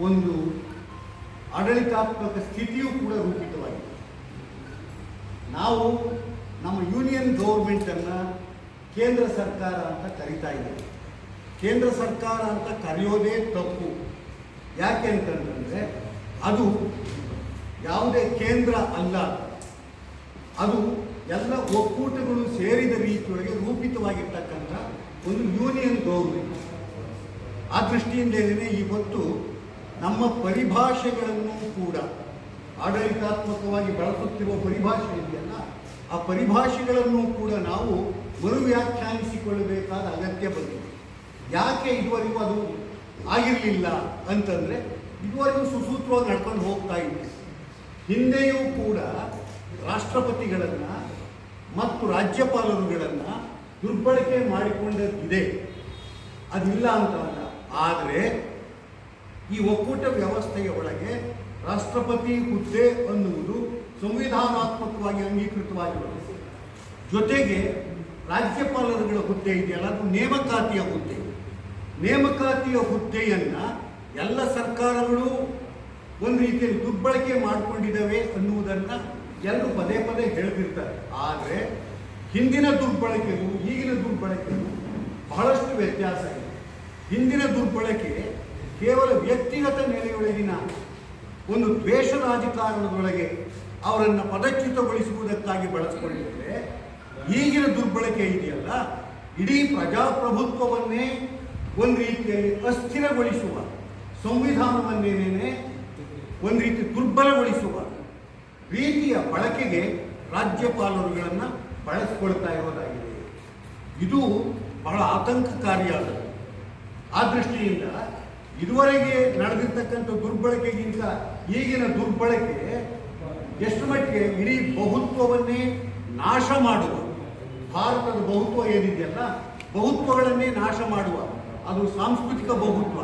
ಒಂದು ಆಡಳಿತಾತ್ಮಕ ಸ್ಥಿತಿಯೂ ಕೂಡ ರೂಪಿತವಾಗಿದೆ. ನಾವು ನಮ್ಮ ಯೂನಿಯನ್ ಗೌರ್ಮೆಂಟನ್ನು ಕೇಂದ್ರ ಸರ್ಕಾರ ಅಂತ ಕರಿತಾ ಇದ್ದೇವೆ. ಕೇಂದ್ರ ಸರ್ಕಾರ ಅಂತ ಕರೆಯೋದೇ ತಪ್ಪು. ಯಾಕೆ ಅಂತಂದರೆ ಅದು ಯಾವುದೇ ಕೇಂದ್ರ ಅಲ್ಲ, ಅದು ಎಲ್ಲ ಒಕ್ಕೂಟಗಳು ಸೇರಿದ ರೀತಿಯೊಳಗೆ ರೂಪಿತವಾಗಿರ್ತಕ್ಕಂಥ ಒಂದು ಯೂನಿಯನ್ ಗೌರ್ಮೆಂಟ್. ಆ ದೃಷ್ಟಿಯಿಂದಲೇ ಇವತ್ತು ನಮ್ಮ ಪರಿಭಾಷೆಗಳನ್ನು ಕೂಡ ಆಡಳಿತಾತ್ಮಕವಾಗಿ ಬಳಸುತ್ತಿರುವ ಪರಿಭಾಷೆ ಇದೆಯಲ್ಲ, ಆ ಪರಿಭಾಷೆಗಳನ್ನು ಕೂಡ ನಾವು ಮರು ವ್ಯಾಖ್ಯಾನಿಸಿಕೊಳ್ಳಬೇಕಾದ ಅಗತ್ಯ ಬಂದಿದೆ. ಯಾಕೆ ಇದುವರೆಗೂ ಅದು ಆಗಿರಲಿಲ್ಲ ಅಂತಂದರೆ, ಇದುವರೆಗೂ ಸುಸೂತ್ರವಾಗಿ ನಡ್ಕೊಂಡು ಹೋಗ್ತಾ ಇದೆ. ಹಿಂದೆಯೂ ಕೂಡ ರಾಷ್ಟ್ರಪತಿಗಳನ್ನು ಮತ್ತು ರಾಜ್ಯಪಾಲರುಗಳನ್ನು ದುರ್ಬಳಕೆ ಮಾಡಿಕೊಂಡಿದೆ, ಅದಿಲ್ಲ ಅಂತಲ್ಲ. ಆದರೆ ಈ ಒಕ್ಕೂಟ ವ್ಯವಸ್ಥೆಯ ಒಳಗೆ ರಾಷ್ಟ್ರಪತಿ ಹುದ್ದೆ ಅನ್ನುವುದು ಸಂವಿಧಾನಾತ್ಮಕವಾಗಿ ಅಂಗೀಕೃತವಾಗಿರುತ್ತದೆ. ಜೊತೆಗೆ ರಾಜ್ಯಪಾಲರುಗಳ ಹುದ್ದೆ ಇದೆಯಲ್ಲ, ಅದು ನೇಮಕಾತಿಯ ಹುದ್ದೆ. ನೇಮಕಾತಿಯ ಹುದ್ದೆಯನ್ನು ಎಲ್ಲ ಸರ್ಕಾರಗಳು ಒಂದು ರೀತಿಯಲ್ಲಿ ದುರ್ಬಳಕೆ ಮಾಡಿಕೊಂಡಿದ್ದಾವೆ ಅನ್ನುವುದನ್ನು ಎಲ್ಲರೂ ಪದೇ ಪದೇ ಹೇಳ್ತಿರ್ತಾರೆ. ಆದರೆ ಹಿಂದಿನ ದುರ್ಬಳಕೆಗೂ ಈಗಿನ ದುರ್ಬಳಕೆಗೂ ಬಹಳಷ್ಟು ವ್ಯತ್ಯಾಸ ಇದೆ. ಹಿಂದಿನ ದುರ್ಬಳಕೆ ಕೇವಲ ವ್ಯಕ್ತಿಗತ ನೆಲೆಯೊಳಗಿನ ಒಂದು ದ್ವೇಷ ರಾಜಕಾರಣದೊಳಗೆ ಅವರನ್ನು ಪದಚ್ಯುತಗೊಳಿಸುವುದಕ್ಕಾಗಿ ಬಳಸಿಕೊಂಡಿದ್ದರೆ, ಈಗಿನ ದುರ್ಬಳಕೆ ಇದೆಯಲ್ಲ, ಇಡೀ ಪ್ರಜಾಪ್ರಭುತ್ವವನ್ನೇ ಒಂದು ರೀತಿಯಲ್ಲಿ ಅಸ್ಥಿರಗೊಳಿಸುವ, ಸಂವಿಧಾನವನ್ನೇನೇ ಒಂದು ರೀತಿ ದುರ್ಬಲಗೊಳಿಸುವ ರೀತಿಯ ಬಳಕೆಗೆ ರಾಜ್ಯಪಾಲರುಗಳನ್ನು ಬಳಸಿಕೊಳ್ತಾ ಇರೋದಾಗಿದೆ. ಇದು ಬಹಳ ಆತಂಕಕಾರಿಯಾದದ್ದು. ಆ ದೃಷ್ಟಿಯಿಂದ ಇದುವರೆಗೆ ನಡೆದಿರ್ತಕ್ಕಂಥ ದುರ್ಬಳಕೆಗಿಂತ ಈಗಿನ ದುರ್ಬಳಕೆ ಎಷ್ಟು ಮಟ್ಟಿಗೆ ಇಡೀ ಬಹುತ್ವವನ್ನೇ ನಾಶ ಮಾಡುವ, ಭಾರತದ ಬಹುತ್ವ ಏನಿದೆಯಲ್ಲ, ಬಹುತ್ವಗಳನ್ನೇ ನಾಶ ಮಾಡುವ, ಅದು ಸಾಂಸ್ಕೃತಿಕ ಬಹುತ್ವ,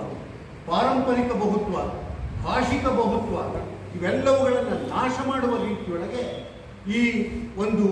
ಪಾರಂಪರಿಕ ಬಹುತ್ವ, ಭಾಷಿಕ ಬಹುತ್ವ, ಇವೆಲ್ಲವುಗಳನ್ನು ನಾಶ ಮಾಡುವ ರೀತಿಯೊಳಗೆ ಈ ಒಂದು